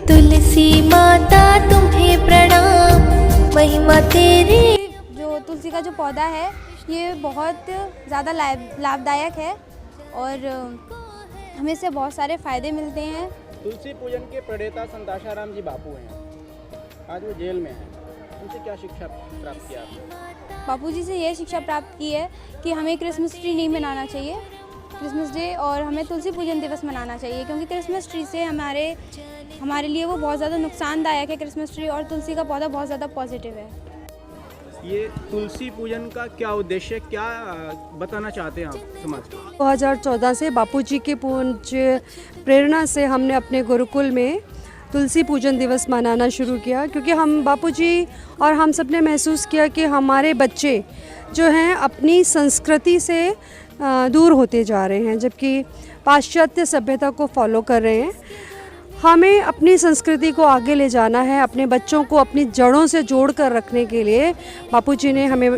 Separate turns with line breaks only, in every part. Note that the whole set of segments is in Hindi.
तुलसी माता तुम्हें प्रणाम, महिमा तेरी।
जो तुलसी का जो पौधा है ये बहुत ज़्यादा लाभदायक है और हमें इससे बहुत सारे फ़ायदे मिलते हैं।
तुलसी पूजन के प्रणेता संत आशाराम जी बापू हैं, आज वो जेल में हैं। उनसे क्या शिक्षा प्राप्त किया आपने?
बापूजी से ये शिक्षा प्राप्त की है कि हमें क्रिसमस ट्री नहीं मनाना चाहिए, क्रिसमस डे, और हमें तुलसी पूजन दिवस मनाना चाहिए, क्योंकि क्रिसमस ट्री से हमारे लिए वो बहुत ज़्यादा नुकसानदायक है क्रिसमस ट्री, और तुलसी का पौधा बहुत ज़्यादा पॉजिटिव है।
ये तुलसी पूजन का क्या उद्देश्य, क्या बताना चाहते हैं आप समाज को?
2014 से बापूजी के पूज्य प्रेरणा से हमने अपने गुरुकुल में तुलसी पूजन दिवस मनाना शुरू किया, क्योंकि हम बापूजी और हम सब ने महसूस किया कि हमारे बच्चे जो हैं अपनी संस्कृति से दूर होते जा रहे हैं, जबकि पाश्चात्य सभ्यता को फॉलो कर रहे हैं। हमें अपनी संस्कृति को आगे ले जाना है, अपने बच्चों को अपनी जड़ों से जोड़ कर रखने के लिए बापूजी ने हमें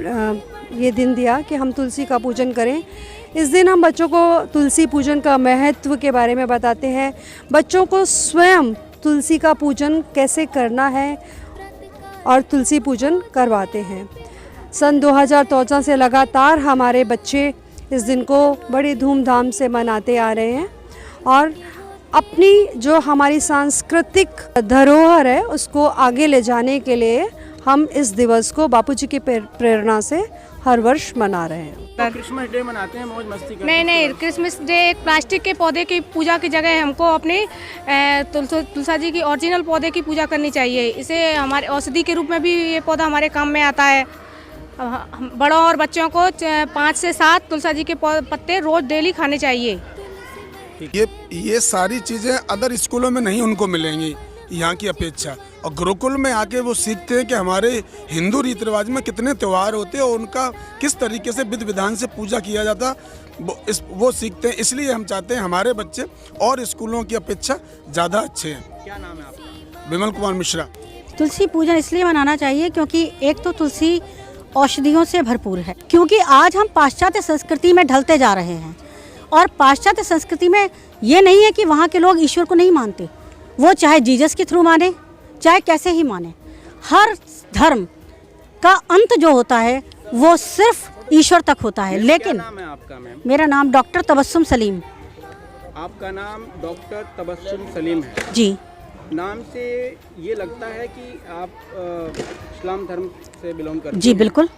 ये दिन दिया कि हम तुलसी का पूजन करें। इस दिन हम बच्चों को तुलसी पूजन का महत्व के बारे में बताते हैं, बच्चों को स्वयं तुलसी का पूजन कैसे करना है और तुलसी पूजन करवाते हैं। सन 2014 से लगातार हमारे बच्चे इस दिन को बड़ी धूमधाम से मनाते आ रहे हैं और अपनी जो हमारी सांस्कृतिक धरोहर है उसको आगे ले जाने के लिए हम इस दिवस को बापूजी की प्रेरणा से हर वर्ष मना रहे हैं।
तो क्रिसमस डे मनाते हैं, मौज मस्ती करते हैं?
नहीं, क्रिसमस डे एक प्लास्टिक के पौधे की पूजा की जगह हमको अपने तुलसा जी की ओरिजिनल पौधे की पूजा करनी चाहिए। इसे हमारे औषधि के रूप में भी ये पौधा हमारे काम में आता है। बड़ों और बच्चों को 5 से 7 तुलसा जी के पत्ते रोज डेली खाने चाहिए।
ये सारी चीज़ें अदर स्कूलों में नहीं उनको मिलेंगी यहाँ की अपेक्षा, और गुरुकुल में आके वो सीखते हैं कि हमारे हिंदू रीति रिवाज में कितने त्यौहार होते हैं और उनका किस तरीके से विधि विधान से पूजा किया जाता, वो सीखते हैं। इसलिए हम चाहते हैं हमारे बच्चे और स्कूलों की अपेक्षा ज़्यादा अच्छे हैं।
क्या नाम है आपका?
विमल कुमार मिश्रा।
तुलसी पूजन इसलिए मनाना चाहिए क्योंकि एक तो तुलसी औषधियों से भरपूर है, क्योंकि आज हम पाश्चात्य संस्कृति में ढलते जा रहे हैं और पाश्चात्य संस्कृति में ये नहीं है कि वहाँ के लोग ईश्वर को नहीं मानते, वो चाहे जीसस के थ्रू माने चाहे कैसे ही माने, हर धर्म का अंत जो होता है वो सिर्फ ईश्वर तक होता है। लेकिन
क्या नाम है आपका मैम?
मेरा नाम डॉक्टर तबस्सुम सलीम।
आपका नाम डॉक्टर तबस्सुम सलीम है
जी।
नाम से ये लगता है कि आप इस्लाम धर्म से बिलोंग करते हैं?
जी बिल्कुल।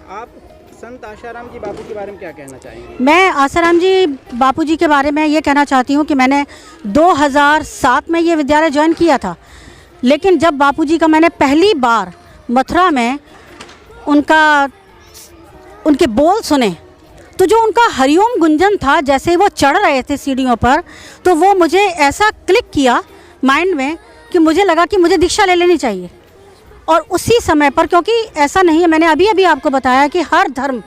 आप संत आशाराम जी बापू के बारे में क्या कहना चाहेंगे?
मैं आशाराम जी बापू जी के बारे में ये कहना चाहती हूँ कि मैंने 2007 में ये विद्यालय ज्वाइन किया था, लेकिन जब बापू जी का मैंने पहली बार मथुरा में उनके बोल सुने तो जो उनका हरिओम गुंजन था, जैसे ही वो चढ़ रहे थे सीढ़ियों पर, तो वो मुझे ऐसा क्लिक किया माइंड में कि मुझे लगा कि मुझे दीक्षा ले लेनी चाहिए। और उसी समय पर, क्योंकि ऐसा नहीं है, मैंने अभी आपको बताया कि हर धर्म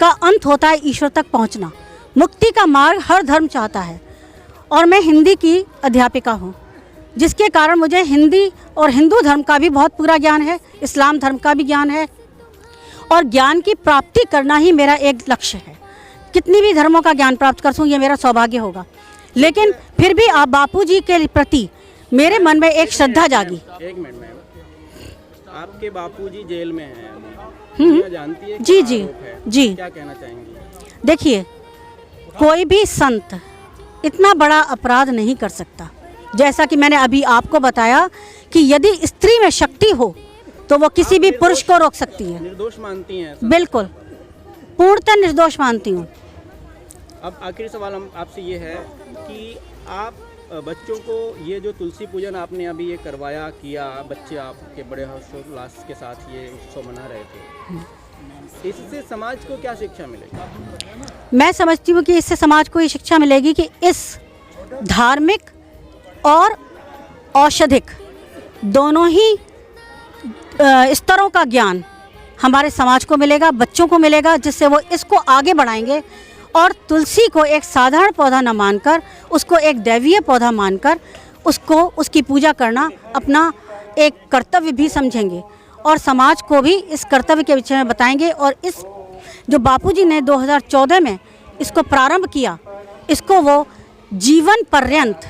का अंत होता है ईश्वर तक पहुंचना, मुक्ति का मार्ग हर धर्म चाहता है। और मैं हिंदी की अध्यापिका हूं, जिसके कारण मुझे हिंदी और हिंदू धर्म का भी बहुत पूरा ज्ञान है, इस्लाम धर्म का भी ज्ञान है, और ज्ञान की प्राप्ति करना ही मेरा एक लक्ष्य है। कितनी भी धर्मों का ज्ञान प्राप्त कर सकूं ये मेरा सौभाग्य होगा, लेकिन फिर भी आप बापू जी के प्रति मेरे मन में एक श्रद्धा जागी।
एक मिनट मैम, आपके बापूजी जेल में हैं, जानती है?
जी जी जी।
क्या कहना चाहेंगी?
देखिए, कोई भी संत इतना बड़ा अपराध नहीं कर सकता। जैसा कि मैंने अभी आपको बताया कि यदि स्त्री में शक्ति हो तो वो किसी भी पुरुष को रोक सकती है।
निर्दोष मानती हैं?
बिल्कुल, पूर्णतः निर्दोष मानती हूँ।
अब आखिरी सवाल हम आपसे ये है कि आप बच्चों को ये जो तुलसी पूजन आपने अभी ये करवाया किया, बच्चे आपके बड़े हर्षोल्लास के साथ ये उत्सव मना रहे थे, इससे समाज को क्या शिक्षा मिलेगी?
मैं समझती हूँ कि इससे समाज को ये शिक्षा मिलेगी कि इस धार्मिक और औषधिक दोनों ही स्तरों का ज्ञान हमारे समाज को मिलेगा, बच्चों को मिलेगा, जिससे वो इसको आगे बढ़ाएंगे और तुलसी को एक साधारण पौधा न मानकर उसको एक दैवीय पौधा मानकर उसको उसकी पूजा करना अपना एक कर्तव्य भी समझेंगे और समाज को भी इस कर्तव्य के विषय में बताएंगे। और इस जो बापूजी ने 2014 में इसको प्रारंभ किया, इसको वो जीवन पर्यंत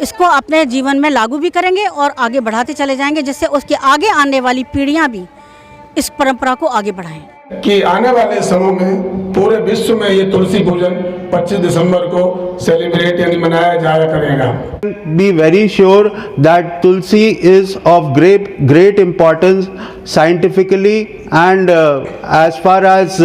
इसको अपने जीवन में लागू भी करेंगे और आगे बढ़ाते चले जाएंगे, जिससे उसके आगे आने वाली पीढ़ियां भी इस परंपरा को आगे बढ़ाएं।
कि आने वाले समय में पूरे विश्व में ये तुलसी पूजन 25 दिसंबर को सेलिब्रेट यानी मनाया जाया करेगा।
Be very sure that Tulsi is of great importance scientifically and as far as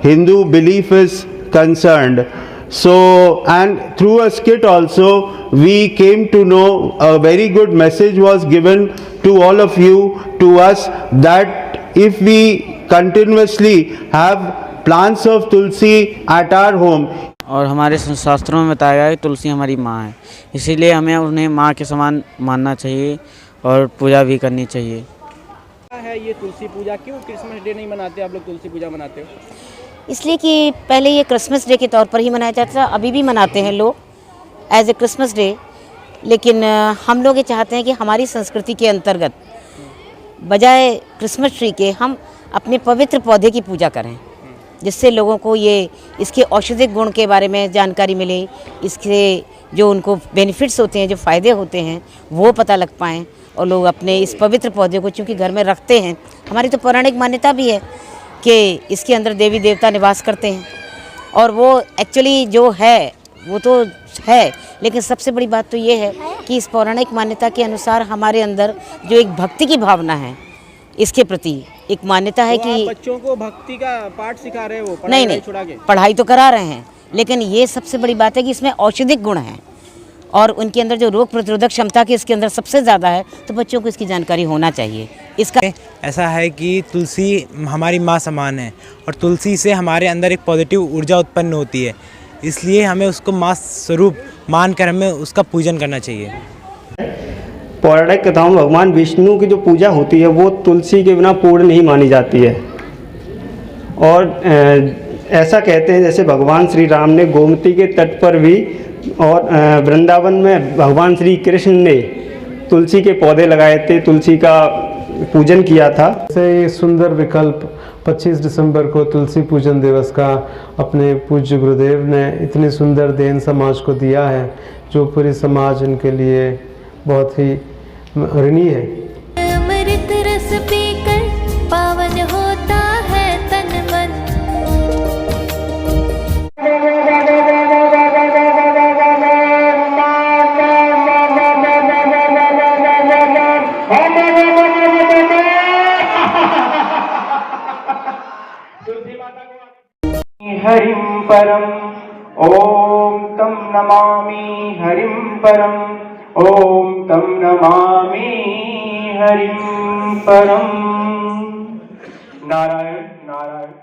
Hindu belief is concerned. So, and through a skit also we came to know a very good message was given to all of you, to us, that if we continuously have plants of Tulsi at our home.
और हमारे शास्त्रों में बताया गया है कि तुलसी हमारी माँ है, इसीलिए हमें उन्हें माँ के समान मानना चाहिए और पूजा भी करनी चाहिए।
क्या है ये तुलसी पूजा? क्यों क्रिसमस डे नहीं मनाते आप लोग, तुलसी पूजा मनाते हो?
इसलिए कि पहले ये क्रिसमस डे के तौर पर ही मनाया जाता था, अभी भी मनाते हैं लोग एज ए क्रिसमस डे, लेकिन हम लोग ये चाहते हैं कि हमारी संस्कृति के अंतर्गत बजाय क्रिसमस ट्री के हम अपने पवित्र पौधे की पूजा करें, जिससे लोगों को ये इसके औषधिक गुण के बारे में जानकारी मिले, इसके जो उनको बेनिफिट्स होते हैं, जो फ़ायदे होते हैं वो पता लग पाएँ और लोग अपने इस पवित्र पौधे को चूँकि घर में रखते हैं। हमारी तो पौराणिक मान्यता भी है कि इसके अंदर देवी देवता निवास करते हैं और वो एक्चुअली जो है वो तो है, लेकिन सबसे बड़ी बात तो ये है कि इस पौराणिक मान्यता के अनुसार हमारे अंदर जो एक भक्ति की भावना है इसके प्रति एक मान्यता है कि
बच्चों को भक्ति का पाठ सिखा रहे हो?
नहीं, पढ़ाई तो करा रहे हैं, लेकिन ये सबसे बड़ी बात है कि इसमें औषधिक गुण हैं और उनके अंदर जो रोग प्रतिरोधक क्षमता की इसके अंदर सबसे ज़्यादा है, तो बच्चों को इसकी जानकारी होना चाहिए। इसका
ऐसा है कि तुलसी हमारी माँ समान है और तुलसी से हमारे अंदर एक पॉजिटिव ऊर्जा उत्पन्न होती है, इसलिए हमें उसको माँ स्वरूप मानकर हमें उसका पूजन करना चाहिए।
पौराणिक कथाओं में भगवान विष्णु की जो पूजा होती है वो तुलसी के बिना पूर्ण नहीं मानी जाती है। और ऐसा कहते हैं जैसे भगवान श्री राम ने गोमती के तट पर भी और वृंदावन में भगवान श्री कृष्ण ने तुलसी के पौधे लगाए थे, तुलसी का पूजन किया था।
ऐसे सुंदर विकल्प 25 दिसंबर को तुलसी पूजन दिवस का अपने पूज्य गुरुदेव ने इतनी सुंदर देन समाज को दिया है, जो पूरी समाज इनके लिए बहुत ही ऋणी है।
अमृत रस पीकर पावन होता है तन मन।
हरिं परम ओम तम नमामि हरिं परम ओम तम नमामि हरिं परम। नारायण नारायण।